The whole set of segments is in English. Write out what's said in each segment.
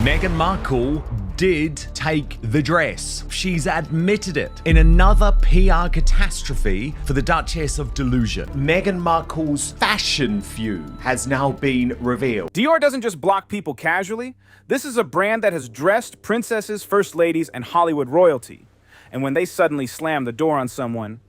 Meghan Markle did take the dress. She's admitted it in another PR catastrophe for the Duchess of Delusion. Meghan Markle's fashion feud has now been revealed. Dior doesn't just block people casually. This is a brand that has dressed princesses, first ladies, and Hollywood royalty. And when they suddenly slam the door on someone,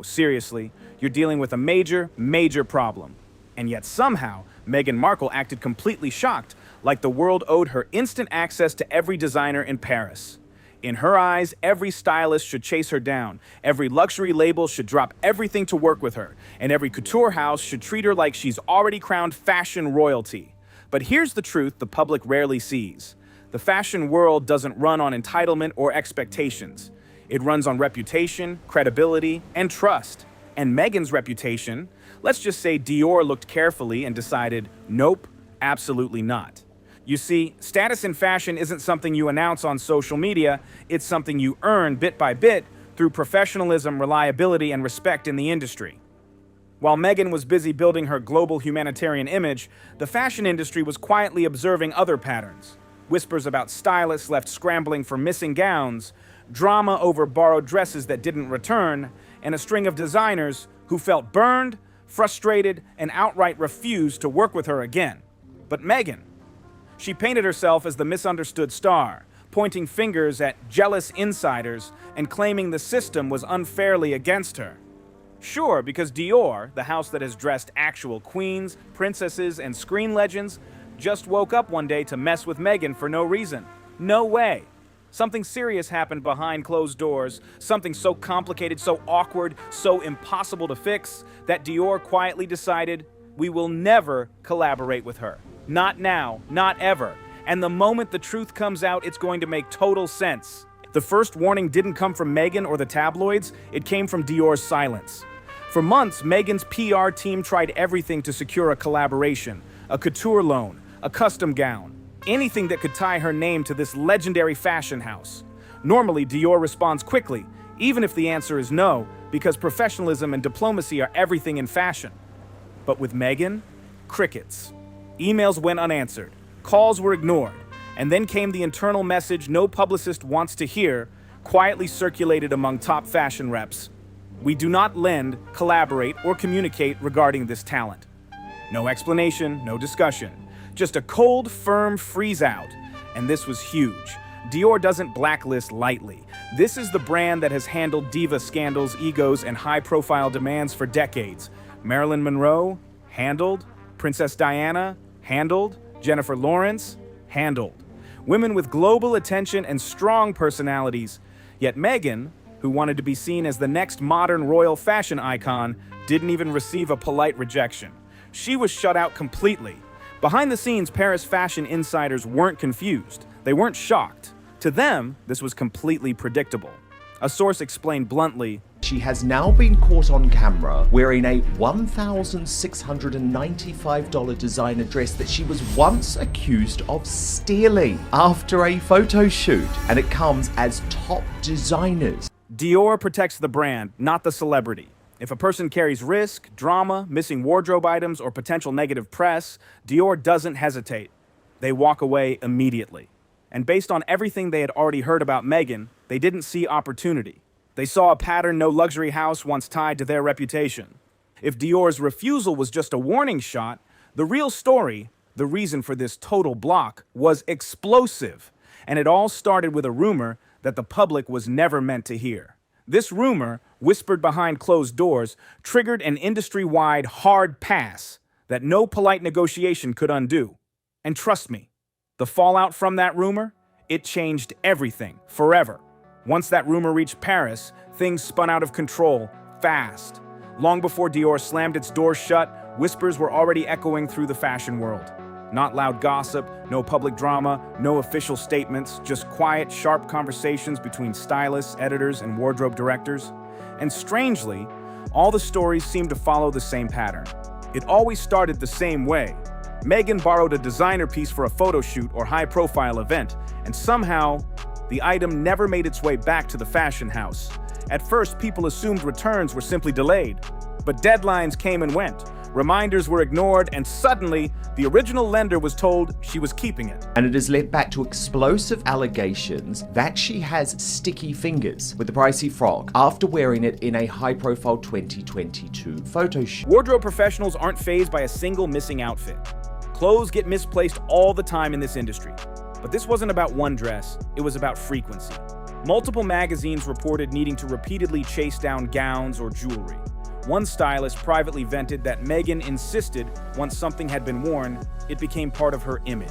seriously, you're dealing with a major, major problem. And yet somehow, Meghan Markle acted completely shocked, like the world owed her instant access to every designer in Paris. In her eyes, every stylist should chase her down, every luxury label should drop everything to work with her, and every couture house should treat her like she's already crowned fashion royalty. But here's the truth the public rarely sees. The fashion world doesn't run on entitlement or expectations. It runs on reputation, credibility, and trust. And Meghan's reputation, let's just say Dior looked carefully and decided, nope, absolutely not. You see, status in fashion isn't something you announce on social media, it's something you earn bit by bit through professionalism, reliability, and respect in the industry. While Meghan was busy building her global humanitarian image, the fashion industry was quietly observing other patterns. Whispers about stylists left scrambling for missing gowns, drama over borrowed dresses that didn't return, and a string of designers who felt burned, frustrated, and outright refused to work with her again. But Meghan, she painted herself as the misunderstood star, pointing fingers at jealous insiders and claiming the system was unfairly against her. Sure, because Dior, the house that has dressed actual queens, princesses, and screen legends, just woke up one day to mess with Meghan for no reason. No way. Something serious happened behind closed doors, something so complicated, so awkward, so impossible to fix, that Dior quietly decided, we will never collaborate with her. Not now, not ever. And the moment the truth comes out, it's going to make total sense. The first warning didn't come from Meghan or the tabloids, it came from Dior's silence. For months, Meghan's PR team tried everything to secure a collaboration, a couture loan, a custom gown, anything that could tie her name to this legendary fashion house. Normally, Dior responds quickly, even if the answer is no, because professionalism and diplomacy are everything in fashion. But with Meghan, crickets. Emails went unanswered, calls were ignored, and then came the internal message no publicist wants to hear, quietly circulated among top fashion reps. We do not lend, collaborate, or communicate regarding this talent. No explanation, no discussion. Just a cold, firm freeze out. And this was huge. Dior doesn't blacklist lightly. This is the brand that has handled diva scandals, egos, and high-profile demands for decades. Marilyn Monroe, handled. Princess Diana, handled. Jennifer Lawrence, handled. Women with global attention and strong personalities. Yet Meghan, who wanted to be seen as the next modern royal fashion icon, didn't even receive a polite rejection. She was shut out completely. Behind the scenes, Paris fashion insiders weren't confused. They weren't shocked. To them, this was completely predictable. A source explained bluntly, She has now been caught on camera wearing a $1,695 designer dress that she was once accused of stealing after a photo shoot, and it comes as top designers. Dior protects the brand, not the celebrity. If a person carries risk, drama, missing wardrobe items, or potential negative press, Dior doesn't hesitate. They walk away immediately. And based on everything they had already heard about Meghan, they didn't see opportunity. They saw a pattern no luxury house once tied to their reputation. If Dior's refusal was just a warning shot, the real story, the reason for this total block, was explosive. And it all started with a rumor that the public was never meant to hear. This rumor, whispered behind closed doors, triggered an industry-wide hard pass that no polite negotiation could undo. And trust me, the fallout from that rumor, it changed everything, forever. Once that rumor reached Paris, things spun out of control, fast. Long before Dior slammed its doors shut, whispers were already echoing through the fashion world. Not loud gossip, no public drama, no official statements, just quiet, sharp conversations between stylists, editors, and wardrobe directors. And strangely, all the stories seemed to follow the same pattern. It always started the same way. Meghan borrowed a designer piece for a photo shoot or high-profile event, and somehow, the item never made its way back to the fashion house. At first, people assumed returns were simply delayed, but deadlines came and went. Reminders were ignored, and suddenly, the original lender was told she was keeping it. And it has led back to explosive allegations that she has sticky fingers with the pricey frock after wearing it in a high-profile 2022 photo shoot. Wardrobe professionals aren't fazed by a single missing outfit. Clothes get misplaced all the time in this industry. But this wasn't about one dress, it was about frequency. Multiple magazines reported needing to repeatedly chase down gowns or jewelry. One stylist privately vented that Meghan insisted once something had been worn, it became part of her image.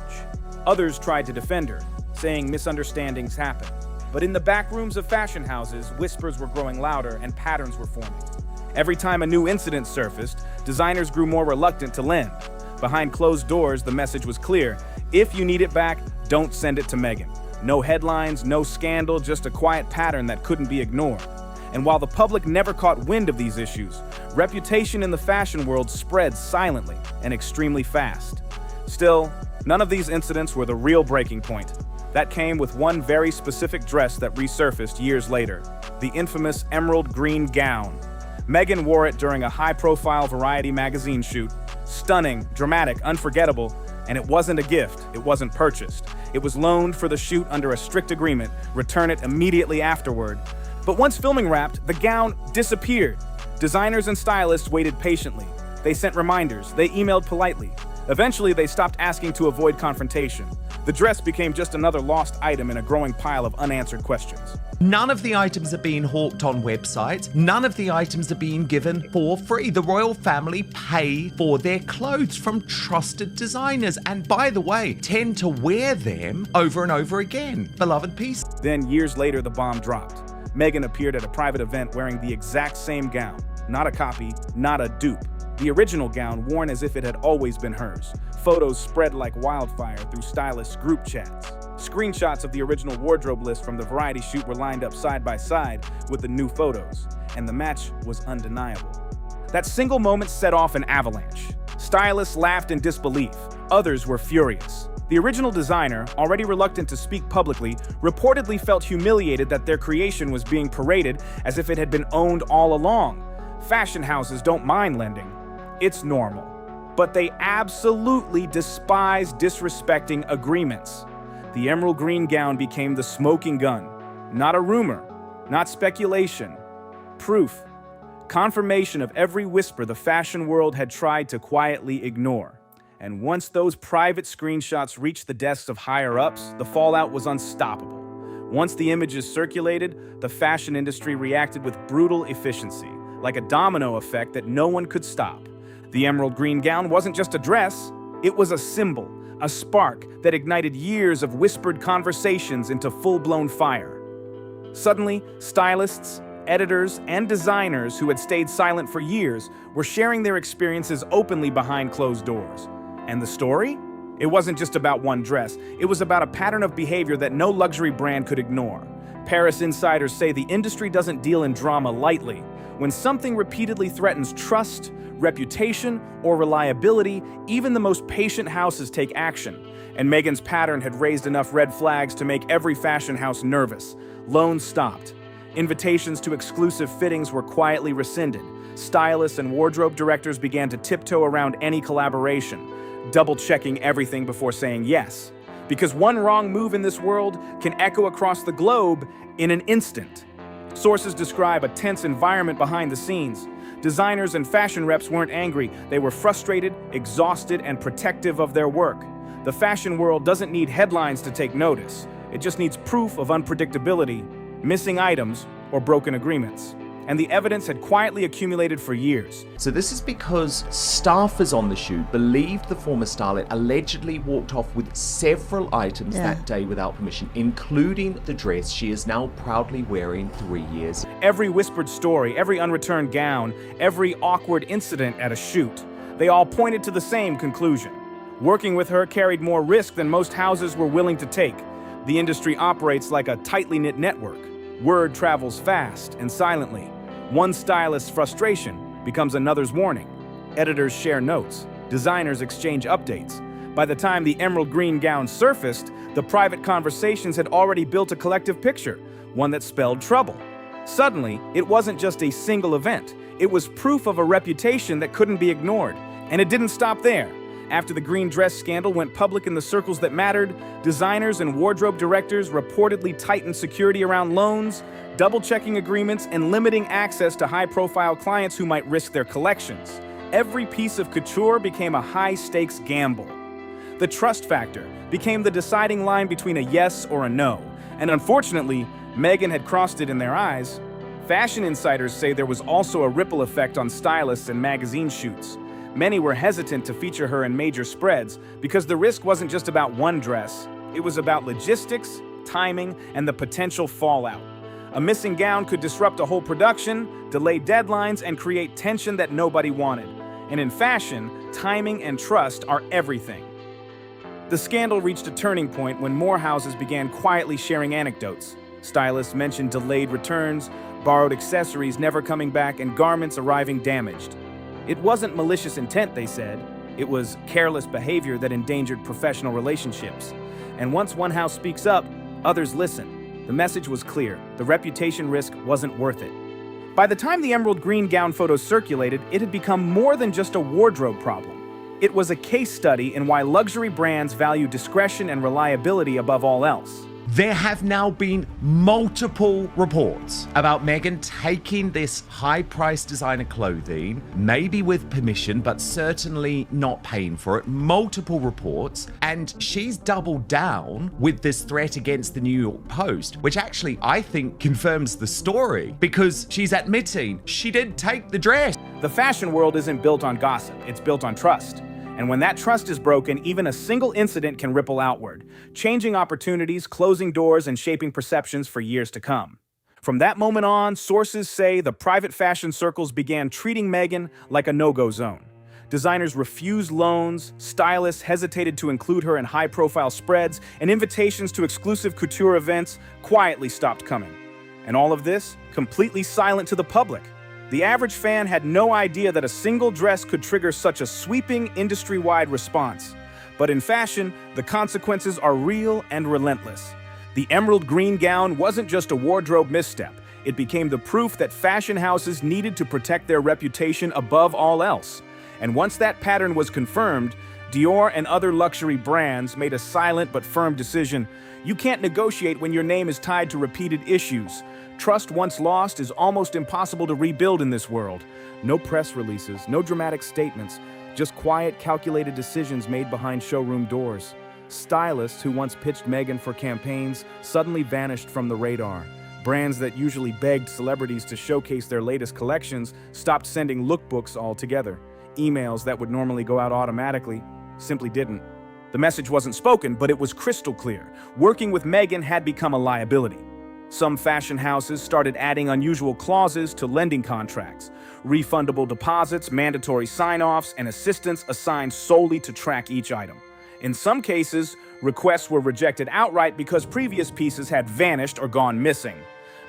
Others tried to defend her, saying misunderstandings happen. But in the back rooms of fashion houses, whispers were growing louder and patterns were forming. Every time a new incident surfaced, designers grew more reluctant to lend. Behind closed doors, the message was clear. If you need it back, don't send it to Meghan. No headlines, no scandal, just a quiet pattern that couldn't be ignored. And while the public never caught wind of these issues, reputation in the fashion world spread silently and extremely fast. Still, none of these incidents were the real breaking point. That came with one very specific dress that resurfaced years later, the infamous emerald green gown. Meghan wore it during a high-profile Variety magazine shoot. Stunning, dramatic, unforgettable, and it wasn't a gift, it wasn't purchased. It was loaned for the shoot under a strict agreement, return it immediately afterward. But once filming wrapped, the gown disappeared. Designers and stylists waited patiently. They sent reminders, they emailed politely. Eventually, they stopped asking to avoid confrontation. The dress became just another lost item in a growing pile of unanswered questions. None of the items are being hawked on websites. None of the items are being given for free. The royal family pay for their clothes from trusted designers, and by the way, tend to wear them over and over again. Beloved piece. Then, years later, the bomb dropped. Meghan appeared at a private event wearing the exact same gown. Not a copy, not a dupe. The original gown worn as if it had always been hers. Photos spread like wildfire through stylists' group chats. Screenshots of the original wardrobe list from the Variety shoot were lined up side by side with the new photos, and the match was undeniable. That single moment set off an avalanche. Stylists laughed in disbelief. Others were furious. The original designer, already reluctant to speak publicly, reportedly felt humiliated that their creation was being paraded as if it had been owned all along. Fashion houses don't mind lending. It's normal. But they absolutely despise disrespecting agreements. The emerald green gown became the smoking gun. Not a rumor, not speculation. Proof. Confirmation of every whisper the fashion world had tried to quietly ignore. And once those private screenshots reached the desks of higher-ups, the fallout was unstoppable. Once the images circulated, the fashion industry reacted with brutal efficiency, like a domino effect that no one could stop. The emerald green gown wasn't just a dress, it was a symbol, a spark that ignited years of whispered conversations into full-blown fire. Suddenly, stylists, editors, and designers who had stayed silent for years were sharing their experiences openly behind closed doors. And the story? It wasn't just about one dress. It was about a pattern of behavior that no luxury brand could ignore. Paris insiders say the industry doesn't deal in drama lightly. When something repeatedly threatens trust, reputation, or reliability, even the most patient houses take action. And Meghan's pattern had raised enough red flags to make every fashion house nervous. Loans stopped. Invitations to exclusive fittings were quietly rescinded. Stylists and wardrobe directors began to tiptoe around any collaboration, double-checking everything before saying yes. Because one wrong move in this world can echo across the globe in an instant. Sources describe a tense environment behind the scenes. Designers and fashion reps weren't angry. They were frustrated, exhausted, and protective of their work. The fashion world doesn't need headlines to take notice. It just needs proof of unpredictability, missing items, or broken agreements. And the evidence had quietly accumulated for years. So this is because staffers on the shoot believed the former starlet allegedly walked off with several items that day without permission, including the dress she is now proudly wearing 3 years. Every whispered story, every unreturned gown, every awkward incident at a shoot, they all pointed to the same conclusion. Working with her carried more risk than most houses were willing to take. The industry operates like a tightly knit network. Word travels fast and silently. One stylist's frustration becomes another's warning. Editors share notes. Designers exchange updates. By the time the emerald green gown surfaced, the private conversations had already built a collective picture, one that spelled trouble. Suddenly, it wasn't just a single event. It was proof of a reputation that couldn't be ignored. And it didn't stop there. After the green dress scandal went public in the circles that mattered, designers and wardrobe directors reportedly tightened security around loans, double-checking agreements, and limiting access to high-profile clients who might risk their collections. Every piece of couture became a high-stakes gamble. The trust factor became the deciding line between a yes or a no, and unfortunately, Meghan had crossed it in their eyes. Fashion insiders say there was also a ripple effect on stylists and magazine shoots. Many were hesitant to feature her in major spreads because the risk wasn't just about one dress. It was about logistics, timing, and the potential fallout. A missing gown could disrupt a whole production, delay deadlines, and create tension that nobody wanted. And in fashion, timing and trust are everything. The scandal reached a turning point when more houses began quietly sharing anecdotes. Stylists mentioned delayed returns, borrowed accessories never coming back, and garments arriving damaged. It wasn't malicious intent, they said. It was careless behavior that endangered professional relationships. And once one house speaks up, others listen. The message was clear. The reputation risk wasn't worth it. By the time the emerald green gown photos circulated, it had become more than just a wardrobe problem. It was a case study in why luxury brands value discretion and reliability above all else. There have now been multiple reports about Meghan taking this high-priced designer clothing, maybe with permission, but certainly not paying for it. Multiple reports, and she's doubled down with this threat against the New York Post, which actually I think confirms the story because she's admitting she did take the dress. The fashion world isn't built on gossip, it's built on trust. And when that trust is broken, even a single incident can ripple outward, changing opportunities, closing doors, and shaping perceptions for years to come. From that moment on, sources say the private fashion circles began treating Meghan like a no-go zone. Designers refused loans, stylists hesitated to include her in high-profile spreads, and invitations to exclusive couture events quietly stopped coming. And all of this, completely silent to the public. The average fan had no idea that a single dress could trigger such a sweeping industry-wide response. But in fashion, the consequences are real and relentless. The emerald green gown wasn't just a wardrobe misstep. It became the proof that fashion houses needed to protect their reputation above all else. And once that pattern was confirmed, Dior and other luxury brands made a silent but firm decision. You can't negotiate when your name is tied to repeated issues. Trust once lost is almost impossible to rebuild in this world. No press releases, no dramatic statements, just quiet, calculated decisions made behind showroom doors. Stylists who once pitched Meghan for campaigns suddenly vanished from the radar. Brands that usually begged celebrities to showcase their latest collections stopped sending lookbooks altogether. Emails that would normally go out automatically simply didn't. The message wasn't spoken, but it was crystal clear. Working with Meghan had become a liability. Some fashion houses started adding unusual clauses to lending contracts, refundable deposits, mandatory sign-offs, and assistants assigned solely to track each item. In some cases, requests were rejected outright because previous pieces had vanished or gone missing.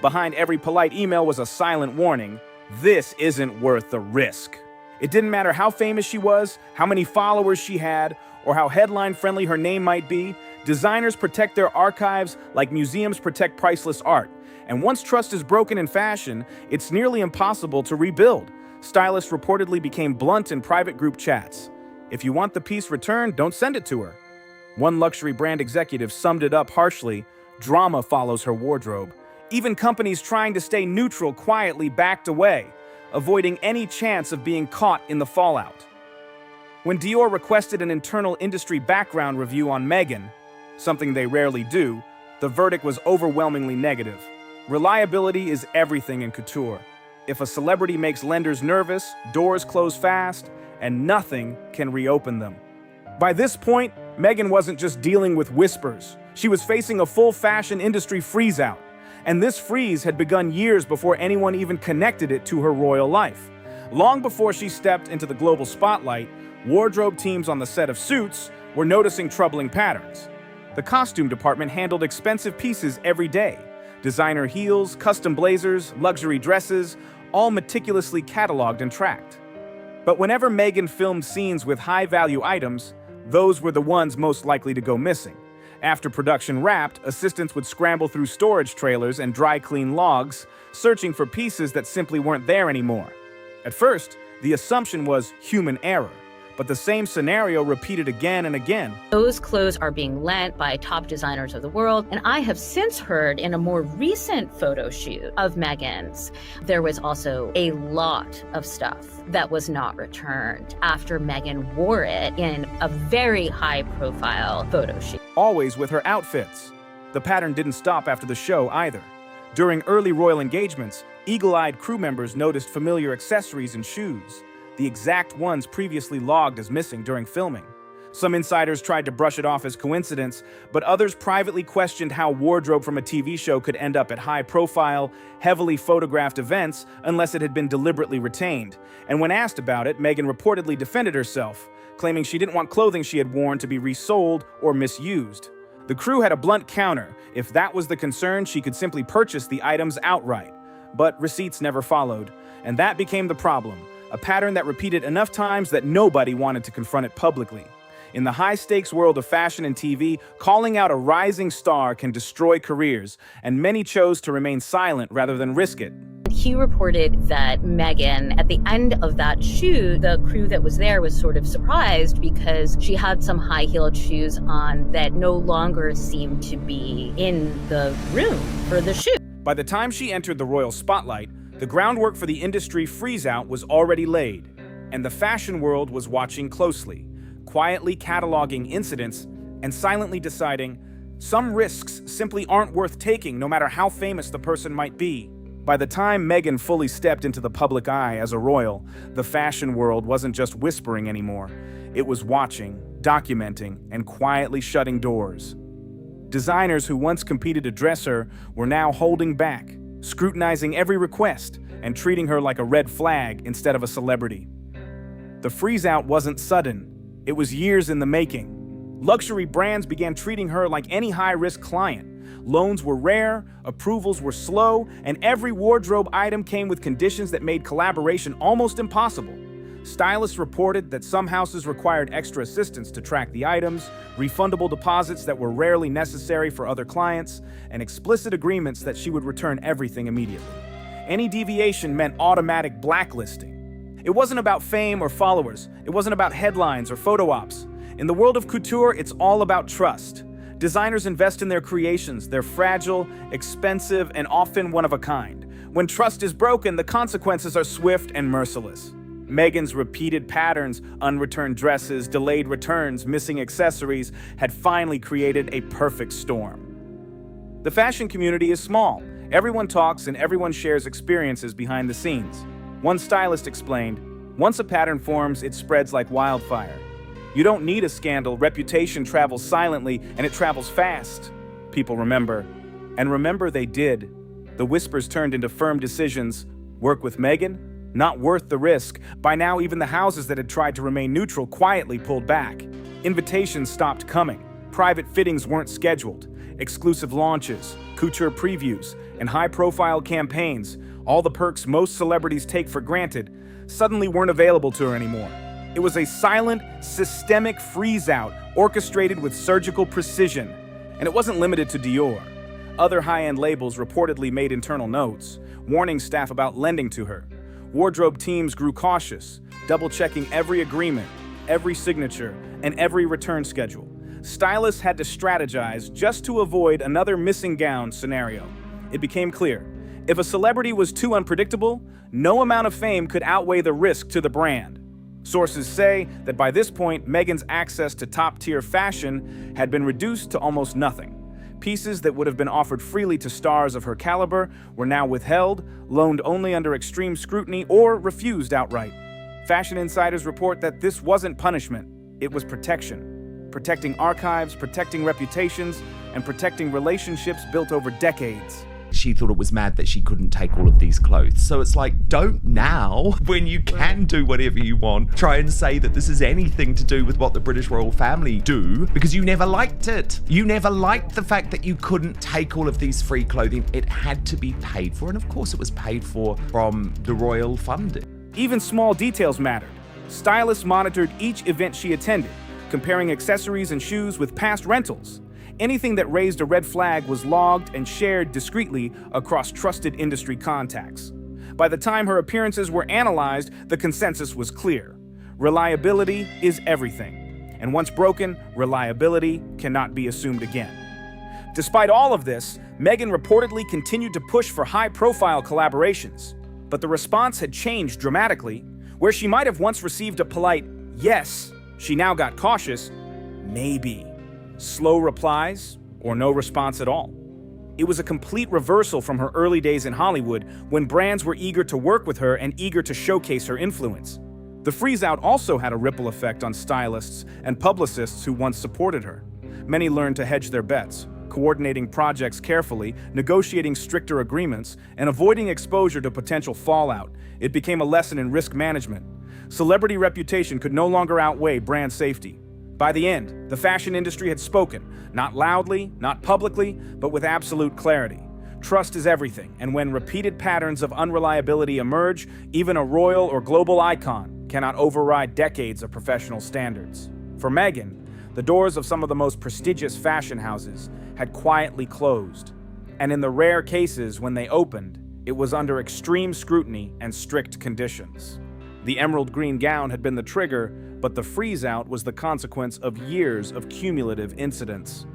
Behind every polite email was a silent warning: this isn't worth the risk. It didn't matter how famous she was, how many followers she had, or how headline-friendly her name might be. Designers protect their archives like museums protect priceless art. And once trust is broken in fashion, it's nearly impossible to rebuild. Stylists reportedly became blunt in private group chats. If you want the piece returned, don't send it to her. One luxury brand executive summed it up harshly: drama follows her wardrobe. Even companies trying to stay neutral quietly backed away, avoiding any chance of being caught in the fallout. When Dior requested an internal industry background review on Meghan, something they rarely do, the verdict was overwhelmingly negative. Reliability is everything in couture. If a celebrity makes lenders nervous, doors close fast, and nothing can reopen them. By this point, Meghan wasn't just dealing with whispers. She was facing a full fashion industry freeze-out. And this freeze had begun years before anyone even connected it to her royal life. Long before she stepped into the global spotlight, wardrobe teams on the set of Suits were noticing troubling patterns. The costume department handled expensive pieces every day. Designer heels, custom blazers, luxury dresses, all meticulously cataloged and tracked. But whenever Meghan filmed scenes with high-value items, those were the ones most likely to go missing. After production wrapped, assistants would scramble through storage trailers and dry clean logs, searching for pieces that simply weren't there anymore. At first, the assumption was human error. but the same scenario repeated again and again. Those clothes are being lent by top designers of the world. And I have since heard in a more recent photo shoot of Meghan's, there was also a lot of stuff that was not returned after Meghan wore it in a very high-profile photo shoot. Always with her outfits. The pattern didn't stop after the show either. During early royal engagements, eagle-eyed crew members noticed familiar accessories and shoes, the exact ones previously logged as missing during filming. Some insiders tried to brush it off as coincidence, but others privately questioned how wardrobe from a TV show could end up at high-profile, heavily photographed events unless it had been deliberately retained. And when asked about it, Meghan reportedly defended herself, claiming she didn't want clothing she had worn to be resold or misused. The crew had a blunt counter. If that was the concern, she could simply purchase the items outright. But receipts never followed, and that became the problem, a pattern that repeated enough times that nobody wanted to confront it publicly. In the high-stakes world of fashion and TV, calling out a rising star can destroy careers, and many chose to remain silent rather than risk it. He reported that Meghan, at the end of that shoot, the crew that was there was sort of surprised because she had some high-heeled shoes on that no longer seemed to be in the room for the shoot. By the time she entered the royal spotlight, the groundwork for the industry freeze-out was already laid, and the fashion world was watching closely, quietly cataloging incidents and silently deciding some risks simply aren't worth taking no matter how famous the person might be. By the time Meghan fully stepped into the public eye as a royal, the fashion world wasn't just whispering anymore. It was watching, documenting, and quietly shutting doors. Designers who once competed to dress her were now holding back, scrutinizing every request and treating her like a red flag instead of a celebrity. The freeze-out wasn't sudden. It was years in the making. Luxury brands began treating her like any high-risk client. Loans were rare, approvals were slow, and every wardrobe item came with conditions that made collaboration almost impossible. Stylists reported that some houses required extra assistance to track the items, refundable deposits that were rarely necessary for other clients, and explicit agreements that she would return everything immediately. Any deviation meant automatic blacklisting. It wasn't about fame or followers. It wasn't about headlines or photo ops. In the world of couture, it's all about trust. Designers invest in their creations. They're fragile, expensive, and often one of a kind. When trust is broken, the consequences are swift and merciless. Meghan's repeated patterns, unreturned dresses, delayed returns, missing accessories, had finally created a perfect storm. The fashion community is small. Everyone talks and everyone shares experiences behind the scenes. One stylist explained, "Once a pattern forms, it spreads like wildfire. You don't need a scandal. Reputation travels silently, and it travels fast." People remember. And remember they did. The whispers turned into firm decisions. Work with Meghan? Not worth the risk. By now, even the houses that had tried to remain neutral quietly pulled back. Invitations stopped coming. Private fittings weren't scheduled. Exclusive launches, couture previews, and high-profile campaigns, all the perks most celebrities take for granted, suddenly weren't available to her anymore. It was a silent, systemic freeze-out orchestrated with surgical precision. And it wasn't limited to Dior. Other high-end labels reportedly made internal notes, warning staff about lending to her. Wardrobe teams grew cautious, double-checking every agreement, every signature, and every return schedule. Stylists had to strategize just to avoid another missing gown scenario. It became clear, if a celebrity was too unpredictable, no amount of fame could outweigh the risk to the brand. Sources say that by this point, Meghan's access to top-tier fashion had been reduced to almost nothing. Pieces that would have been offered freely to stars of her caliber were now withheld, loaned only under extreme scrutiny, or refused outright. Fashion insiders report that this wasn't punishment, it was protection. Protecting archives, protecting reputations, and protecting relationships built over decades. She thought it was mad that she couldn't take all of these clothes. So it's like, don't now, when you can do whatever you want, try and say that this is anything to do with what the British royal family do, because you never liked it. You never liked the fact that you couldn't take all of these free clothing. It had to be paid for, and of course it was paid for from the royal funding. Even small details mattered. Stylists monitored each event she attended, comparing accessories and shoes with past rentals. Anything that raised a red flag was logged and shared discreetly across trusted industry contacts. By the time her appearances were analyzed, the consensus was clear. reliability is everything. And once broken, reliability cannot be assumed again. Despite all of this, Meghan reportedly continued to push for high-profile collaborations. But the response had changed dramatically. Where she might have once received a polite yes, she now got cautious maybe. Slow replies or no response at all. It was a complete reversal from her early days in Hollywood, when brands were eager to work with her and eager to showcase her influence. The freeze-out also had a ripple effect on stylists and publicists who once supported her. Many learned to hedge their bets, coordinating projects carefully, negotiating stricter agreements, and avoiding exposure to potential fallout. It became a lesson in risk management. Celebrity reputation could no longer outweigh brand safety. By the end, the fashion industry had spoken, not loudly, not publicly, but with absolute clarity. Trust is everything, and when repeated patterns of unreliability emerge, even a royal or global icon cannot override decades of professional standards. For Meghan, the doors of some of the most prestigious fashion houses had quietly closed, and in the rare cases when they opened, it was under extreme scrutiny and strict conditions. The emerald green gown had been the trigger, but the freeze-out was the consequence of years of cumulative incidents.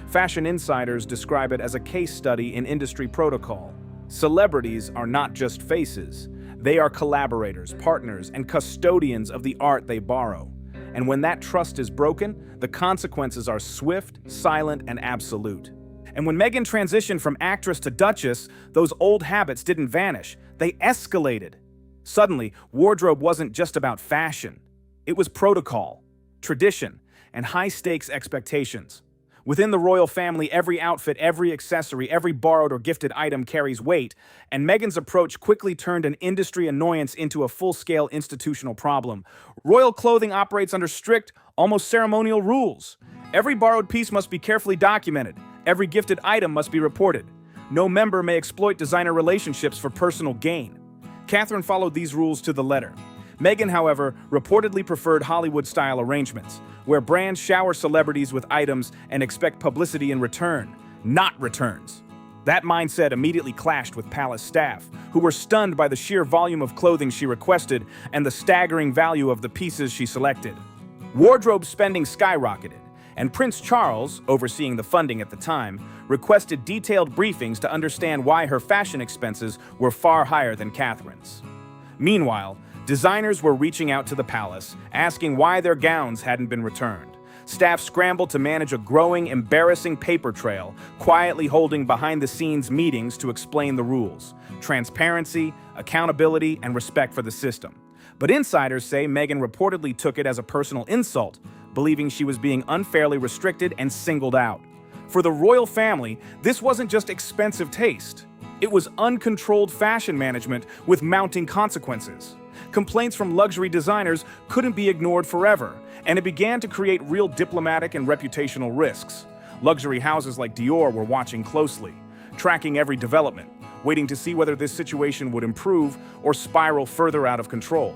Fashion insiders describe it as a case study in industry protocol. Celebrities are not just faces. They are collaborators, partners, and custodians of the art they borrow. And when that trust is broken, the consequences are swift, silent, and absolute. And when Meghan transitioned from actress to duchess, those old habits didn't vanish. They escalated. Suddenly, wardrobe wasn't just about fashion. It was protocol, tradition, and high-stakes expectations. Within the royal family, every outfit, every accessory, every borrowed or gifted item carries weight, and Meghan's approach quickly turned an industry annoyance into a full-scale institutional problem. Royal clothing operates under strict, almost ceremonial rules. Every borrowed piece must be carefully documented. Every gifted item must be reported. No member may exploit designer relationships for personal gain. Catherine followed these rules to the letter. Meghan, however, reportedly preferred Hollywood-style arrangements, where brands shower celebrities with items and expect publicity in return, not returns. That mindset immediately clashed with palace staff, who were stunned by the sheer volume of clothing she requested and the staggering value of the pieces she selected. Wardrobe spending skyrocketed, and Prince Charles, overseeing the funding at the time, requested detailed briefings to understand why her fashion expenses were far higher than Catherine's. Meanwhile, designers were reaching out to the palace, asking why their gowns hadn't been returned. Staff scrambled to manage a growing, embarrassing paper trail, quietly holding behind-the-scenes meetings to explain the rules: transparency, accountability, and respect for the system. But insiders say Meghan reportedly took it as a personal insult, believing she was being unfairly restricted and singled out. For the royal family, this wasn't just expensive taste. It was uncontrolled fashion management with mounting consequences. Complaints from luxury designers couldn't be ignored forever, and it began to create real diplomatic and reputational risks. Luxury houses like Dior were watching closely, tracking every development, waiting to see whether this situation would improve or spiral further out of control.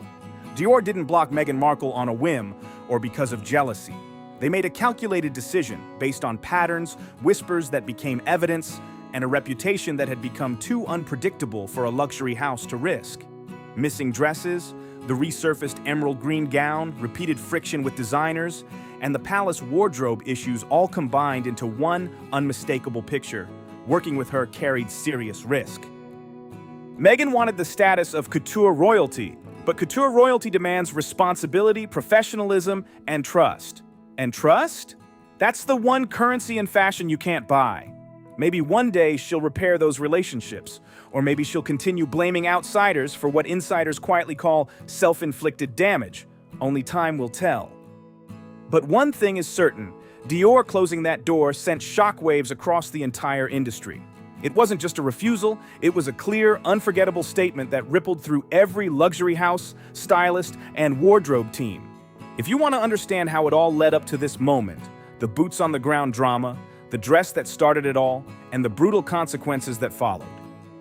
Dior didn't block Meghan Markle on a whim or because of jealousy. They made a calculated decision based on patterns, whispers that became evidence, and a reputation that had become too unpredictable for a luxury house to risk. Missing dresses, the resurfaced emerald green gown, repeated friction with designers, and the palace wardrobe issues all combined into one unmistakable picture. Working with her carried serious risk. Meghan wanted the status of couture royalty, but couture royalty demands responsibility, professionalism, and trust. And trust? That's the one currency in fashion you can't buy. Maybe one day she'll repair those relationships, or maybe she'll continue blaming outsiders for what insiders quietly call self-inflicted damage. Only time will tell. But one thing is certain: Dior closing that door sent shockwaves across the entire industry. It wasn't just a refusal, it was a clear, unforgettable statement that rippled through every luxury house, stylist, and wardrobe team. If you want to understand how it all led up to this moment, the boots-on-the-ground drama, the dress that started it all, and the brutal consequences that followed,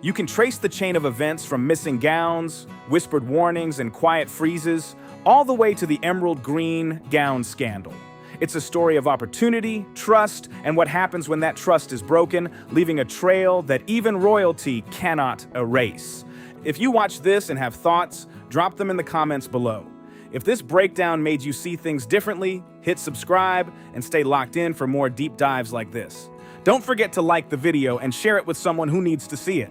you can trace the chain of events from missing gowns, whispered warnings, and quiet freezes, all the way to the emerald green gown scandal. It's a story of opportunity, trust, and what happens when that trust is broken, leaving a trail that even royalty cannot erase. If you watch this and have thoughts, drop them in the comments below. If this breakdown made you see things differently, hit subscribe and stay locked in for more deep dives like this. Don't forget to like the video and share it with someone who needs to see it.